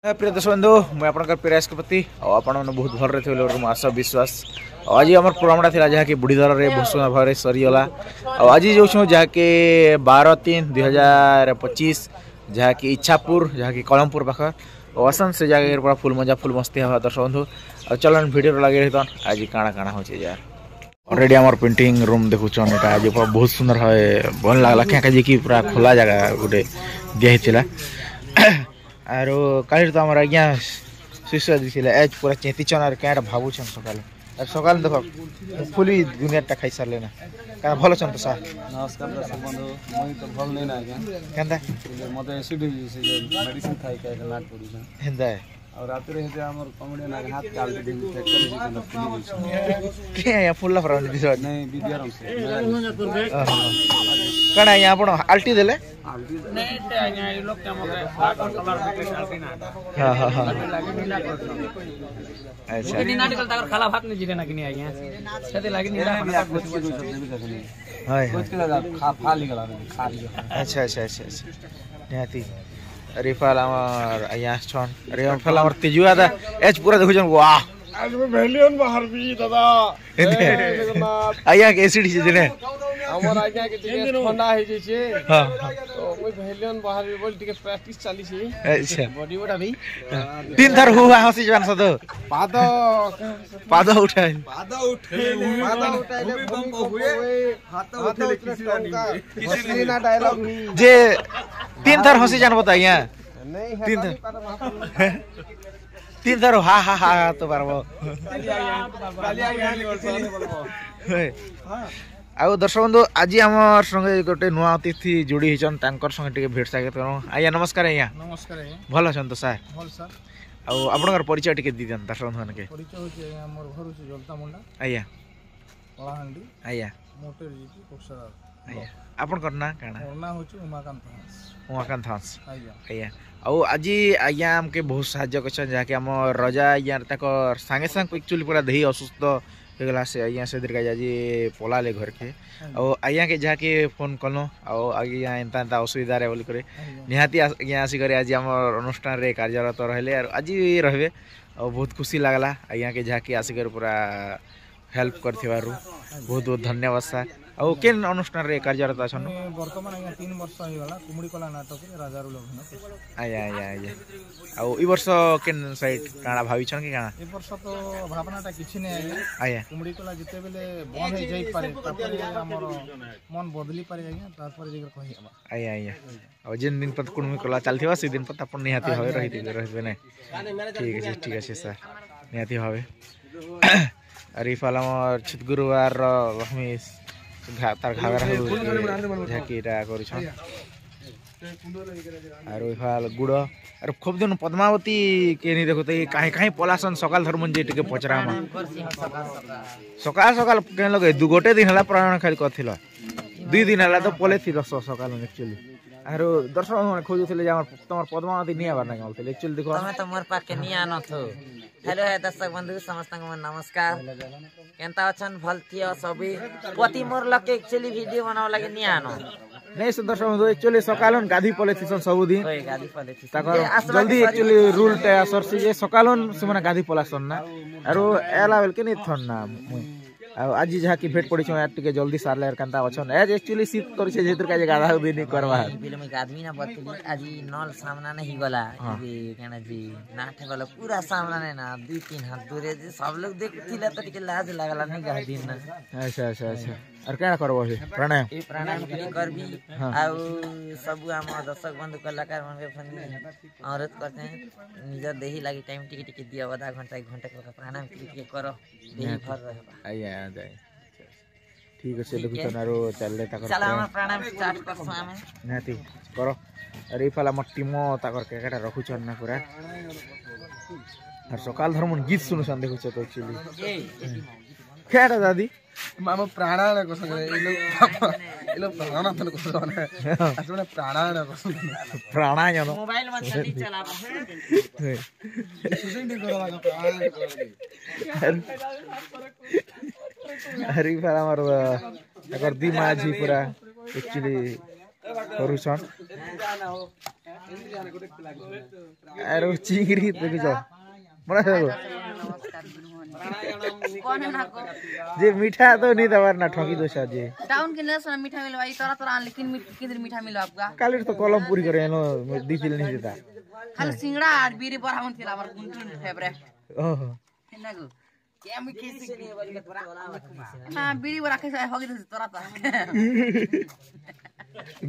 प्रिय दर्शक बंधु मुझे आपंकर प्रयास पति आपण मैंने बहुत भल रही आशा विश्वास आज आम प्रोग्रामटा था जहाँकि बुढ़ीधर में भूषण भाव सरीगला आज जो जहाँकि 12/3/2025 जहाँकि इच्छापुर जहाँकि कलमपुर पाखर असन से जगह पूरा फुल मजा फुल मस्ती हवा दर्शक बंधु चलन भिडियो लगे रही आज काଣା काଣା हो यार ऑलरेडी आम पेंटिंग रूम देखुन आज बहुत सुंदर भाव भल लगला क्या कि पूरा खोला जगह गोटे दिखाई आरो काली तो आम आज्ञा शिष्य दी एज पूरा चेतीचन और क्या भावुन सकाल सकाल देख फुली दुनिया टा खाई सारे ना क्या भल अच्छा तो सार नमस्कार दर्शक बंधु मुई तो भल नहीं ना आज्ञा केनता मते एसिड हो जे मेडिसिन खाई के नाट पड़ी हेंदा है और रात रे हेते हमर कॉमेडी ना हाथ काल दे फैक्टरी के या फुल्ला फरा नहीं विद्याराम से कणा या आपण आल्टी देले नहीं ते आज्ञा ये लोग के मके कलर के आल्टी ना हां हां हां लागे नीला कर अच्छा नीला निकल ताकर खाला भात नहीं जिरे ना कि नहीं आज्ञा छते लागे नीला हाय कुछ के खा फा निकला खा लिया अच्छा अच्छा अच्छा अच्छा निहाती रिफाल आमर आया छन रिफाल आमर तेजुआ दा एच पूरा देखु जन वाह आज में भेलियन बाहर भी दादा आया के एसिड छे जने हमर आज्ञा के टिके ठंडा है जे छे हां तो मैं भेलियन बाहर भी बोल टिके प्रैक्टिस चली छे अच्छा बॉडी बड़ा भी तीन थर हुआ हसी जवान सद पाद उठाए उठाइले बम को हुए हाथ उठेले किसी ना डायलॉग जे तीन थर हसी जान बताइया नहीं है तीन थर हा हा हा तो पारबो आउ दर्शक बंधु आज आम संगे गोटे नुआ अतिथि जोड़ी होचन तांकर संगे टिके भेट सागत करू आया नमस्कार आया नमस्कार भल अछन तो सर भल सर आउ आपनकर परिचय टिके दी देन दर्शक बंधु के परिचय होचे हमर घर होचे जलता मुंडा आया कलाहांडी आया मोटर जीती कोक्सरा आया आपनकर ना काना मोर ना होचे उमाकांत हंस आया आया आउ आज आज्ञा आमके बहुत साहाଯ୍य कर जहाँकि आम रजा आज्ञा तक सांगे सांग एक्चुअली पूरा देही असुस्थ होगला से आज्ञा से दीर्घ आज पलाले घर के आज्ञा के जहाँकि फोन कलु आज्ञा एंता एंता असुविधा रे बोल करे निहाती आज्ञा आसिक आज आम अनुष्ठान रे कार्यरत रहे आज रहे बहुत खुशी लगला आज्ञा के जहाँकि आसिक पूरा हेल्प कर बहुत बहुत धन्यवाद सर आउ केन अनुष्ठान रे कार्यरत अछन वर्तमान आज्ञा 3 वर्ष होई गला कुमड़ी कला नाटक रे राजा रो लोग आया आया आया आउ ई वर्ष केन साइड काना भावी छन कि काना ए वर्ष तो भावनाटा किछि नै आया आया कुमड़ी कला जते बेले बंद हो जाई पारे तापर हमर मन बदली पारे आज्ञा तापर जेकर कहि हम आया आया आउ जिन दिन पर कुमड़ी कला चलथिवा से दिन पर अपन निहाती होय रहिबे नै ठीक है सर निहाती होवे अरे फाला हमर छित गुरुवार लक्ष्मी तार घाघरा झाकीटा कर गुड़ और खूब दिन पद्मावती के नहीं देखो कहीं कहीं पलासन सकाल धर्मन जे टिके पचरा सकाल सकाल कहीं लगे दु गोटे दिन हला प्राण खाली कथिला 2 दिन हला तो पले थी सकाल एक्चुअली आरो दर्शक माने खोजुथिले जे हमर तमर पद्मावती नहीं आबार ना बोलते एक्चुअली देखो तमे तो मोर पाके नहीं आनो थो हेलो है दर्शक बंधु समस्त को नमस्कार केनता अछन भलथियो सभी पति मोर लके एक्चुअली वीडियो बनाव लागे नहीं आनो नहीं से दर्शक बंधु एक्चुअली सकालन गाधी पले थिसन सब दिन ओए गादी पले थी ताकर जल्दी एक्चुअली रूल टे असर से जे सकालन से माने गाधी पलासन ना आरो एला बेल के नहीं थन ना आज जहाँ की भेट पड़ी यार टिके जल्दी सारले यार कांता अछन एज एक्चुअली शीत कर छे जेतर काजे गाधा दिन नहीं करवा बिल में आदमी ना बतली आज नल सामना नहीं गला ये कहना जी नाठे गला पूरा सामना ने ना 2-3 हाथ दूरे जे सब लोग देखथिला त टिके लाज लागला नहीं गा दिन ना अच्छा अच्छा अच्छा और क्या करबो हे प्राणायाम ए प्राणायाम करबी आउ सब हम दर्शक बंधु कलाकार मन के फन औरत करते हैं निजर देही लागी टाइम टिके टिके दिया आधा घंटा 1 घंटा का प्राणायाम टिके करो देही भर रहबा आया जाए ठीक है देखु तनारो चलले ताकर चला हम प्राणायाम स्टार्ट करसु हम नाती करो अरे ई फला म टीमो ताकर केटा रखु छन ना पूरा और सकाल धर्मन गीत सुनु सन देखु छ तो एक्चुअली केटा दादी मामा प्राणायाम को संग ए लोग प्राणायाम तो को ना असले प्राणायाम को प्राणायाम मोबाइल में छटी चलाबो सुसेंडी करो ना प्राणायाम अरे फला मार ताकर दिमाग जी पूरा एक्चुअली କରୁଛନ୍ ଆରୁ ଚିଙ୍ଗରି ଦେଖୁଛ ମନେ जे मीठा तो नहीं दबार ना ठगी दो जे टाउन के नेस मीठा मिलवा ई तोरा तोरा लेकिन किधर मीठा मिलो आपका काली तो कलम पूरी करे नो दिल नहीं देता खाली सिंगड़ा और बीरी पर हम थिला हमर गुंटुन फेवरेट ओहो हेनागो के मी केसी ना बीरी पर राखे होगी तोरा तो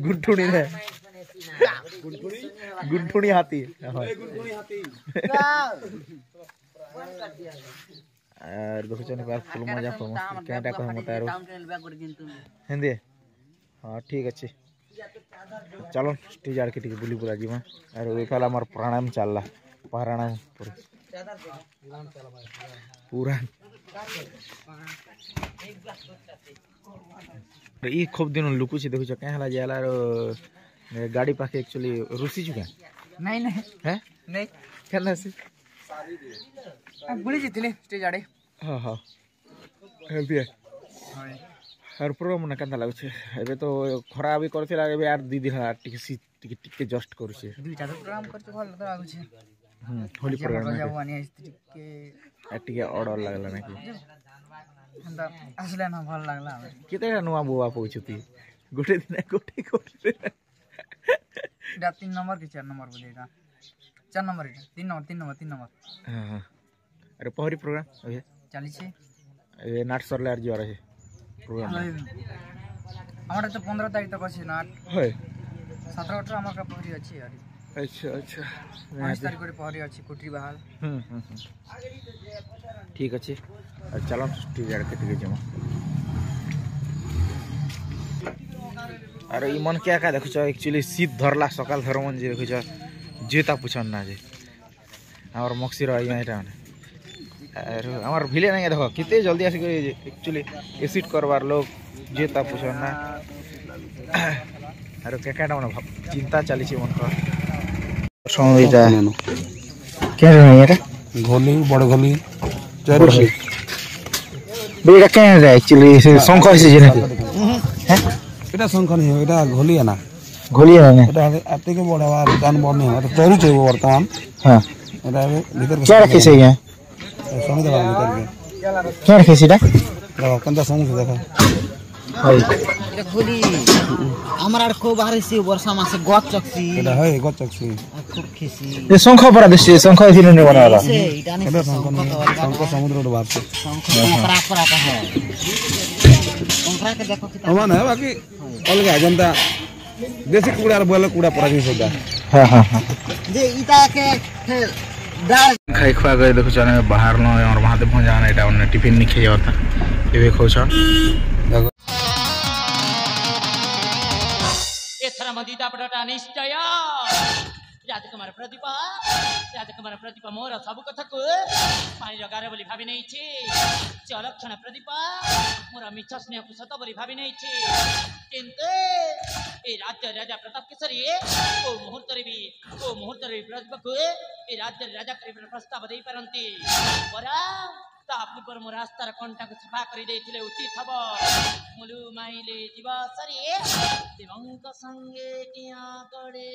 गुंटुनी रे गुंटुनी हाथी আর দেখো চনে বার ফুল মজা ফেমস কেটা কহ মত আর হিন্দি हां ठीक আছে চলো স্টেজ আর কেটে বুলি পুরা জিমা আর ওই ফালা আমার প্রাণায়াম চাললা প্রাণায়াম पूरा ई खूब दिन लुकुची देखु छ कहाँ हला जाला गाड़ी पाके एक्चुअली रुसी चुका नहीं नहीं है नहीं केना से बुली जितले स्टेज आड़े हां हां हेल्दी है हर प्रोग्राम न कंदा लागु छे एबे तो खरा भी करथिला एबे यार दी दिन टिके जस्ट करू छे दुईटा तो प्रोग्राम करते भल तो लागु छे होली प्रोग्राम जवानी टिके टिके ऑर्डर लागला ना कि हंदा असले ना भल लागला केते नुवा बुवा पहुचती गोटे दिन गोटे डा 3 नंबर के 4 नंबर बोलेगा 4 नंबर के 3 नंबर हां अरे पहरी प्रोग्राम अबे चली छे ए नाट सरले आर जोरा है प्रोग्राम हमरा तो 15 तारीख तक अछि नाट है 17 18 हमर का पहरी अछि यार अच्छा अच्छा 5 तारीख को पहरी अछि कोठरी बहाल ठीक अछि और चलो स्टेज आड़ के जमा अरे ई मन क्या का देखछ एक्चुअली शीत धरला सकाल धरमन जे देखछ जेता पुछन ना जे हमर मक्सी रह एटा अरे हमर भिले नहीं देखो किते जल्दी आसी एक्चुअली एसिड करवार लोग जेता पुछन ना अरे केकाटा मन चिंता चली छी मन का समयटा के रे एटा घोली बड़ घोली चरसी बेटा के रे एक्चुअली से शंख है जे ना हैं এটা শঙ্খ नहीं এটা ঘোলি না घोली है ना এটা আতে के बड़वा दान बने है तो चोरी छै वर्तमान हां এটা भीतर क्या रखे से ये सोनी दबा भीतर के क्या रखे सीधा देखो कंदा सोनी से देखो हाय এটা খুলি আমার আর খুব বাহারে সে বর্ষা মাসে গছ চকছি এটা হয় গচকছি খুব খেসি ये शंख पर दृश्य शंख है ने बनाला এটা নি এটা শঙ্খ শঙ্খ সমুদ্র ডুবার আছে সংখ্রা পরাটা হয় সংখ্রা के देखो कितना সমান है बाकी अलगा जनता देसी कुड़ा और बोले कुड़ा परा जी सदा हां हां हां जे इता के दाल खाई खुआ गए देखो जाने बाहर न और वहां ते पहुंच जाना एटा उन्हें टिफिन नहीं खाई होता एबे खोछन देखो एथर मदिता पडटा निश्चय राजकुमार प्रतिभा मोर सब कथा को पानी लगारे बोली भाबी नहीं छी चलक्षण प्रतिभा मोर मिछ स्नेह को सत बोली भाबी नहीं छी किंतु ए राज्य राजा प्रताप केसरी ओ मुहूर्त रे प्रतिभा को ए राज्य राजा करे प्रस्ताव दे परंती परा तापी पर मोर रास्तार कंटा को सफा करी देथिले उचित हबो मुलु माइले जीवा सरी देवंक संगे किया करे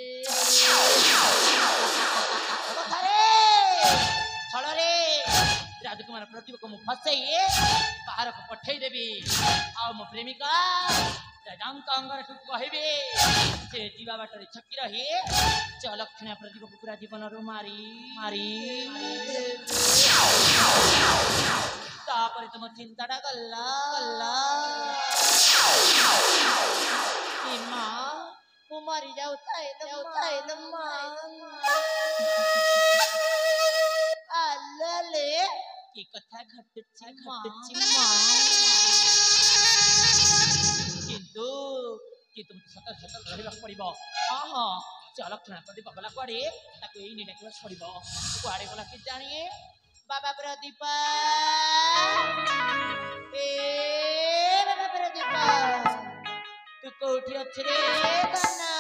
छड़े राजकुमार प्रतिभा को मु फसई बाहर को पठई देबी आ मो प्रेमिका राजांक अंगर को कहबे से जीवा बाटरे छक्की रही चलक्षण प्रतिभा को पूरा जीवन रो मारी तापर तुम चिंताटा गल्ला मां मु मरी जाउताय आलले की कथा घटछि मां किंतु कि तुम सतर्क रहबा पड़िबो हां चलक्षण प्रतिभा गला कुआडे ताको एई नि डाकला पड़िबो कुआडे गला कि जानिए बाबा प्रदीपा तू कोठी अच्छे रे बना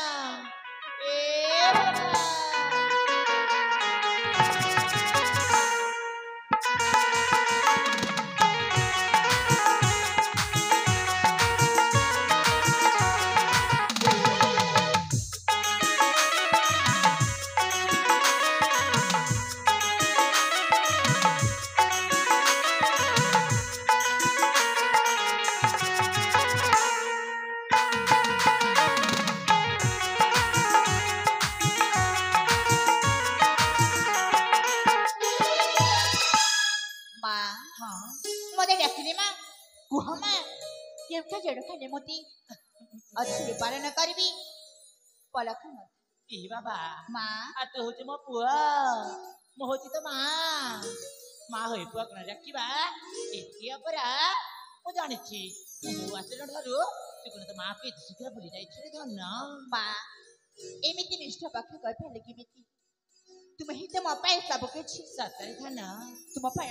अच्छे पालन करबी पलक मत ଇ ବାବା माँ ଆଉ ତୁ ହଉଛି ମୋ ପୁଅ ମୁଁ ହଉଛି ତ ମା ମା ହୋଇ ପୁଅ କଣ ଡାକିବା ଏତିକି ପରା ମୁଁ ଜାଣିଛି ମୁଁ ଆସିଲା ଠାରୁ ତୁ କଣ ତ ମାକୁ ଏତେ ଶୀଘ୍ର ଭୁଲି ଯାଇଛୁ ରେ ଧନ माँ एमिति निष्ठ पक्ष कर पहले की मिति तुम ही तो मो पाए सब कुछ ସତରେ ଧନ तुम पाए